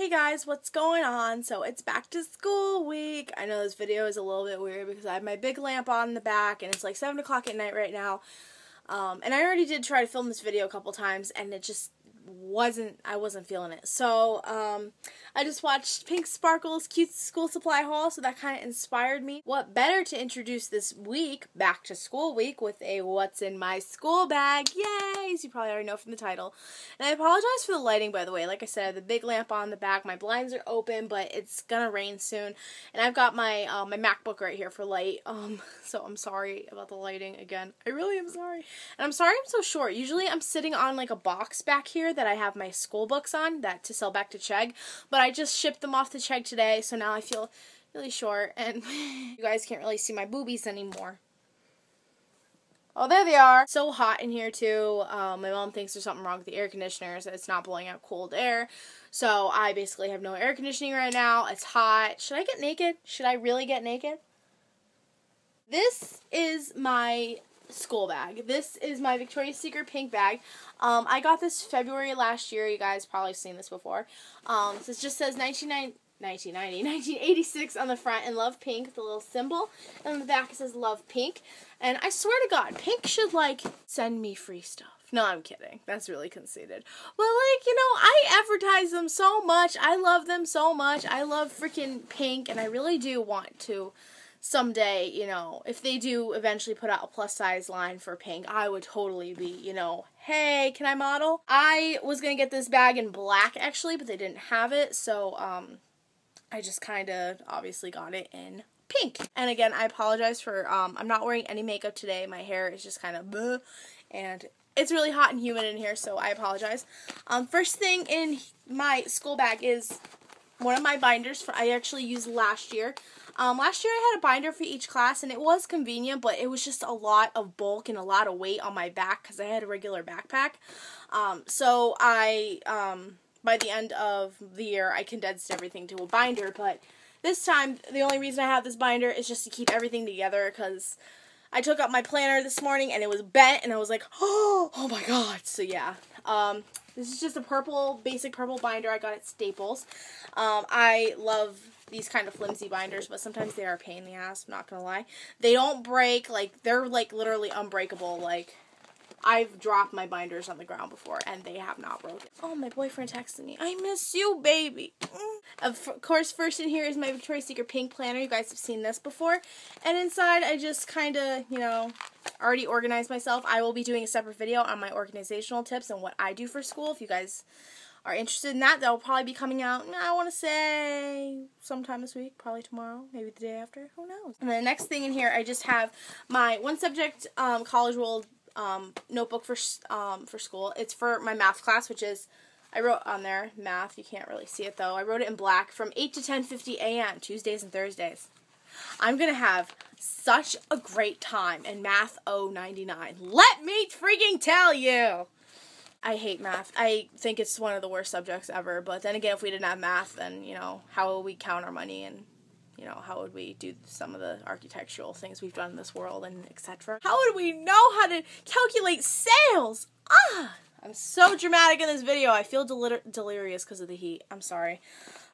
Hey guys, what's going on? So it's back to school week. I know this video is a little bit weird because I have my big lamp on in the back and it's like 7 o'clock at night right now. And I already did try to film this video a couple times and it just I wasn't feeling it. So, I just watched Pink Sparkle's cute school supply haul, so that kind of inspired me. What better to introduce this week, back to school week, with a what's in my school bag, yay, as you probably already know from the title. And I apologize for the lighting, by the way. Like I said, the big lamp on the back, my blinds are open, but it's gonna rain soon. And I've got my, my MacBook right here for light, so I'm sorry about the lighting again. I really am sorry. And I'm sorry I'm so short. Usually I'm sitting on like a box back here that I have my school books on, that to sell back to Chegg, but I just shipped them off to Chegg today, so now I feel really short, and you guys can't really see my boobies anymore. Oh, there they are. So hot in here, too. My mom thinks there's something wrong with the air conditioners. It's not blowing out cold air, so I basically have no air conditioning right now. It's hot. Should I get naked? Should I really get naked? This is my school bag. This is my Victoria's Secret pink bag. I got this February last year. You guys probably seen this before. So it just says 1986 on the front and love pink, the little symbol. And on the back it says love pink. And I swear to God, pink should like send me free stuff. No, I'm kidding. That's really conceited. But like, you know, I advertise them so much. I love them so much. I love freaking pink, and I really do want to someday, you know, if they do eventually put out a plus size line for pink, I would totally be, you know, hey, can I model? I was gonna get this bag in black actually, but they didn't have it, so I just kind of obviously got it in pink. And again, I apologize for I'm not wearing any makeup today. My hair is just kind of bleh, and it's really hot and humid in here, so I apologize. First thing in my school bag is one of my binders I actually used last year. Last year I had a binder for each class, and it was convenient, but it was just a lot of bulk and a lot of weight on my back because I had a regular backpack. So I, by the end of the year, I condensed everything to a binder, but this time, the only reason I have this binder is just to keep everything together, because I took out my planner this morning, and it was bent, and I was like, oh my god, so yeah. This is just a basic purple binder I got at Staples. I love these kind of flimsy binders, but sometimes they are a pain in the ass, I'm not gonna lie. They don't break, like, they're, like, literally unbreakable, like, I've dropped my binders on the ground before, and they have not broken. Oh, my boyfriend texted me. I miss you, baby. Of course, first in here is my Victoria's Secret pink planner. You guys have seen this before. And inside, I just kind of, you know, already organized myself. I will be doing a separate video on my organizational tips and what I do for school. If you guys are interested in that, will probably be coming out, I want to say, sometime this week, probably tomorrow, maybe the day after, who knows. And the next thing in here, I just have my one subject College World notebook for school. It's for my math class, which is, I wrote on there, math, you can't really see it though, I wrote it in black, from 8 to 10:50 a.m., Tuesdays and Thursdays. I'm gonna have such a great time in Math 099. Let me freaking tell you! I hate math. I think it's one of the worst subjects ever, but then again, if we didn't have math, then, you know, how would we count our money, and, you know, how would we do some of the architectural things we've done in this world, and etc. How would we know how to calculate sales? I'm so dramatic in this video. I feel delirious because of the heat. I'm sorry.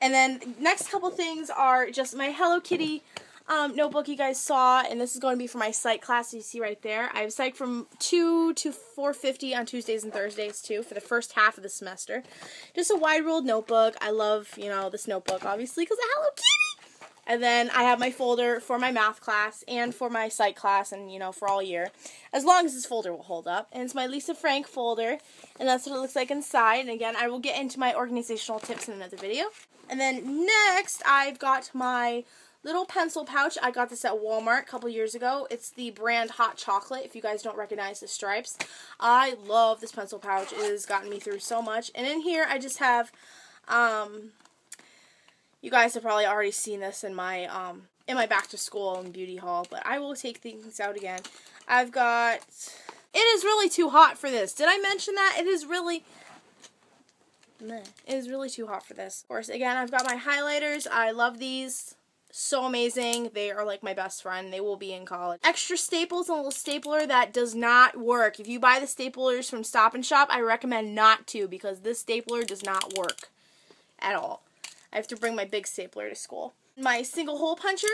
And then next couple things are just my Hello Kitty notebook you guys saw, and this is going to be for my psych class, you see right there. I have psych from 2 to 4:50 on Tuesdays and Thursdays too, for the first half of the semester. Just a wide-ruled notebook. I love, you know, this notebook, obviously, because of Hello Kitty! And then I have my folder for my math class and for my psych class, and, you know, for all year, as long as this folder will hold up. And it's my Lisa Frank folder, and that's what it looks like inside. And again, I will get into my organizational tips in another video. And then next, I've got my little pencil pouch. I got this at Walmart a couple years ago. It's the brand Hot Chocolate, if you guys don't recognize the stripes. I love this pencil pouch. It has gotten me through so much. And in here, I just have, you guys have probably already seen this in my back to school and beauty haul, but I will take things out again. I've got, it is really too hot for this. Did I mention that? It is really too hot for this. Of course, again, I've got my highlighters. I love these. So amazing. They are like my best friend. They will be in college. Extra staples and a little stapler that does not work. If you buy the staplers from Stop and Shop, I recommend not to, because this stapler does not work at all. I have to bring my big stapler to school. My single hole puncher,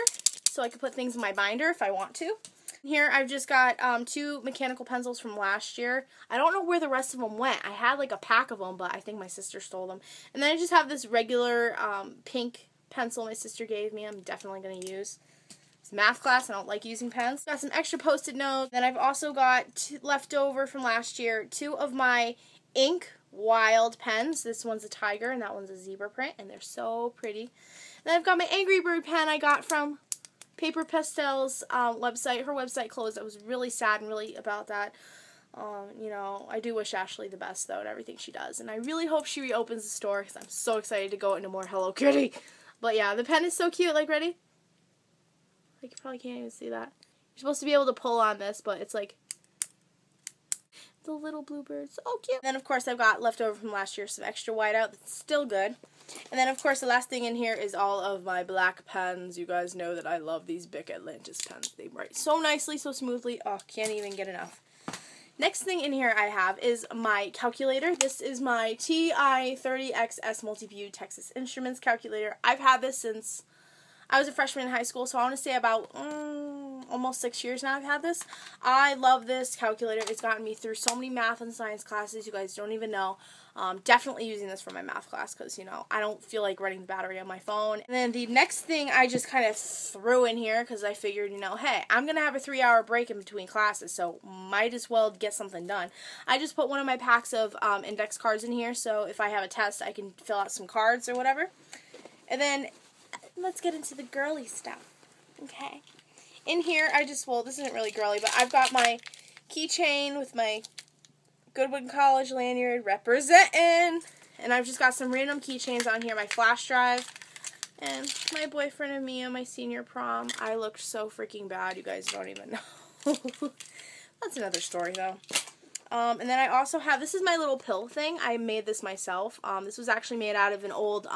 so I can put things in my binder if I want to. Here I've just got 2 mechanical pencils from last year. I don't know where the rest of them went. I had like a pack of them, but I think my sister stole them. And then I just have this regular pink pencil my sister gave me. I'm definitely going to use. It's math class. I don't like using pens. Got some extra Post-it notes. Then I've also got left over from last year 2 of my ink wild pens. This one's a tiger and that one's a zebra print, and they're so pretty. Then I've got my Angry Bird pen I got from Paper Pastel's website. Her website closed. I was really sad and really about that. You know, I do wish Ashley the best, though, and everything she does. And I really hope she reopens the store, because I'm so excited to go into more Hello Kitty. But yeah, the pen is so cute. Like, ready? Like, you probably can't even see that. You're supposed to be able to pull on this, but it's like the little bluebird. So cute. Then, of course, I've got leftover from last year some extra whiteout that's still good. And then, of course, the last thing in here is all of my black pens. You guys know that I love these Bic Atlantis pens. They write so nicely, so smoothly. Oh, can't even get enough. Next thing in here I have is my calculator. This is my TI-30XS Multi-View Texas Instruments calculator. I've had this since I was a freshman in high school, so I want to say about almost 6 years now I've had this. I love this calculator. It's gotten me through so many math and science classes you guys don't even know. Definitely using this for my math class because, you know, I don't feel like running the battery on my phone. And then the next thing I just kind of threw in here because I figured, you know, hey, I'm going to have a 3-hour break in between classes, so might as well get something done. I just put one of my packs of index cards in here, so if I have a test, I can fill out some cards or whatever. And then let's get into the girly stuff. Okay. In here, well, this isn't really girly, but I've got my keychain with my Goodwood College lanyard representing. And I've just got some random keychains on here, my flash drive, and my boyfriend and me on my senior prom. I looked so freaking bad, you guys don't even know. That's another story, though. And then I also have, this is my little pill thing. I made this myself. This was actually made out of an old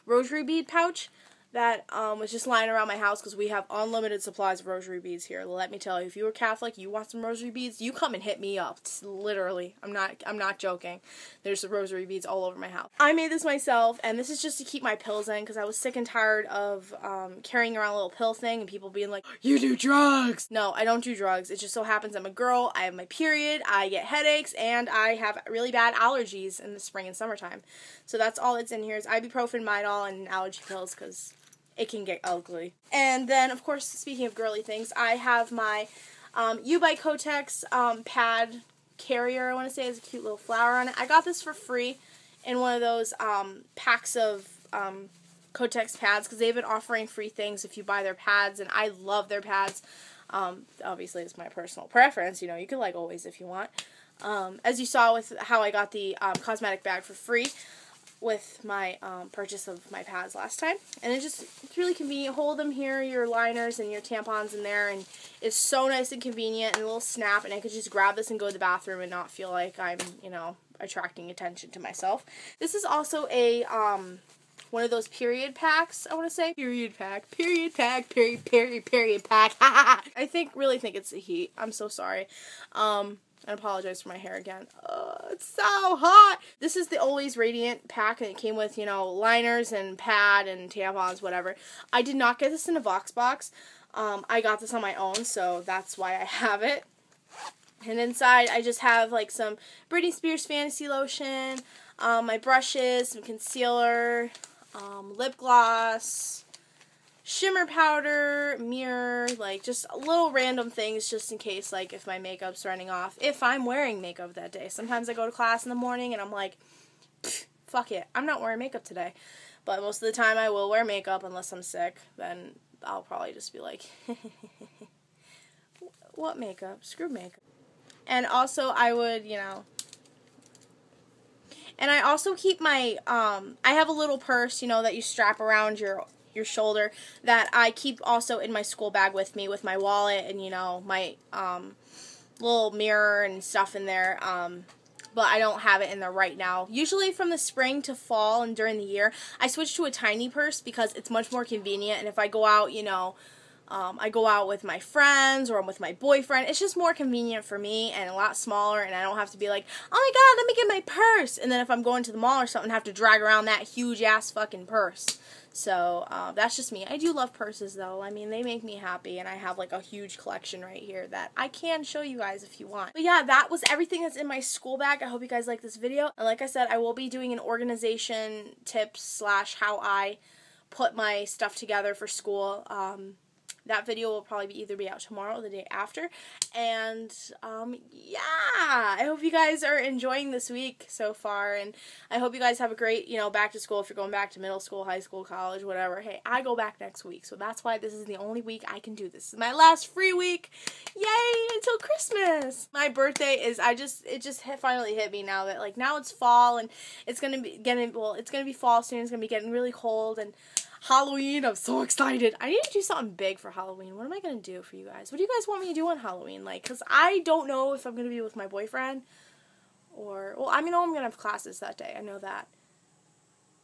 rosary bead pouch that was just lying around my house because we have unlimited supplies of rosary beads here. Let me tell you, if you were Catholic, you want some rosary beads, you come and hit me up. It's literally, I'm not joking. There's rosary beads all over my house. I made this myself, and this is just to keep my pills in because I was sick and tired of carrying around a little pill thing and people being like, you do drugs! No, I don't do drugs. It just so happens I'm a girl, I have my period, I get headaches, and I have really bad allergies in the spring and summertime. So that's all that's in here is ibuprofen, Midol, and allergy pills because it can get ugly. And then, of course, speaking of girly things, I have my U by Kotex pad carrier, I want to say. It has a cute little flower on it. I got this for free in one of those packs of Kotex pads because they've been offering free things if you buy their pads, and I love their pads. Obviously, it's my personal preference. You know, you can like always if you want. As you saw with how I got the cosmetic bag for free with my purchase of my pads last time. And it's really convenient. Hold them here, your liners and your tampons in there, and it's so nice and convenient, and a little snap, and I could just grab this and go to the bathroom and not feel like I'm, you know, attracting attention to myself. This is also a one of those period packs, I want to say. Period pack, period pack, period pack. I really think it's the heat. I'm so sorry. I apologize for my hair again. It's so hot. This is the Always Radiant pack, and it came with, you know, liners and pad and tampons, whatever. I did not get this in a Vox box. I got this on my own, so that's why I have it. And inside, I just have, like, some Britney Spears Fantasy Lotion, my brushes, some concealer, lip gloss, shimmer powder, mirror, like just little random things just in case, like if my makeup's running off, if I'm wearing makeup that day. Sometimes I go to class in the morning and I'm like, fuck it, I'm not wearing makeup today. But most of the time I will wear makeup unless I'm sick. Then I'll probably just be like, what makeup? Screw makeup. And also I would, you know, and I also keep my, I have a little purse, you know, that you strap around your shoulder that I keep also in my school bag with me with my wallet and, you know, my little mirror and stuff in there, but I don't have it in there right now. Usually from the spring to fall and during the year, I switch to a tiny purse because it's much more convenient, and if I go out, you know, I go out with my friends or I'm with my boyfriend. It's just more convenient for me and a lot smaller, and I don't have to be like, oh my god, let me get my purse. And then if I'm going to the mall or something, I have to drag around that huge ass fucking purse. So, that's just me. I do love purses, though. I mean, they make me happy, and I have, like, a huge collection right here that I can show you guys if you want. But, yeah, that was everything that's in my school bag. I hope you guys like this video. And like I said, I will be doing an organization tips / how I put my stuff together for school. That video will probably either be out tomorrow or the day after. And, yeah, I hope you guys are enjoying this week so far. And I hope you guys have a great, back to school if you're going back to middle school, high school, college, whatever. Hey, I go back next week. So that's why this is the only week I can do this. This is my last free week. Yay, until Christmas. My birthday is, it just finally hit me now that, like, now it's fall and it's going to be it's going to be fall soon. It's going to be getting really cold and Halloween, I'm so excited. I need to do something big for Halloween. What am I going to do for you guys? What do you guys want me to do on Halloween? Like, because I don't know if I'm going to be with my boyfriend or, well, I mean, I'm going to have classes that day. I know that.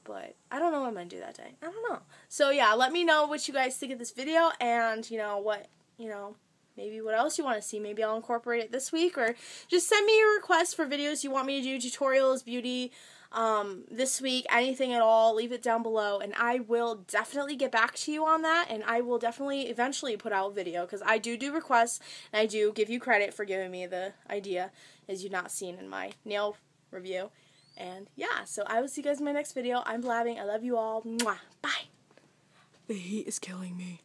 But I don't know what I'm going to do that day. I don't know. So, yeah, let me know what you guys think of this video and, maybe what else you want to see. Maybe I'll incorporate it this week, or just send me your requests for videos you want me to do, tutorials, beauty, this week, anything at all. Leave it down below, and I will definitely get back to you on that, and I will definitely eventually put out a video, because I do requests, and I do give you credit for giving me the idea, as you've not seen in my nail review. And yeah, so I will see you guys in my next video. I'm blabbing. I love you all. Mwah. Bye. The heat is killing me.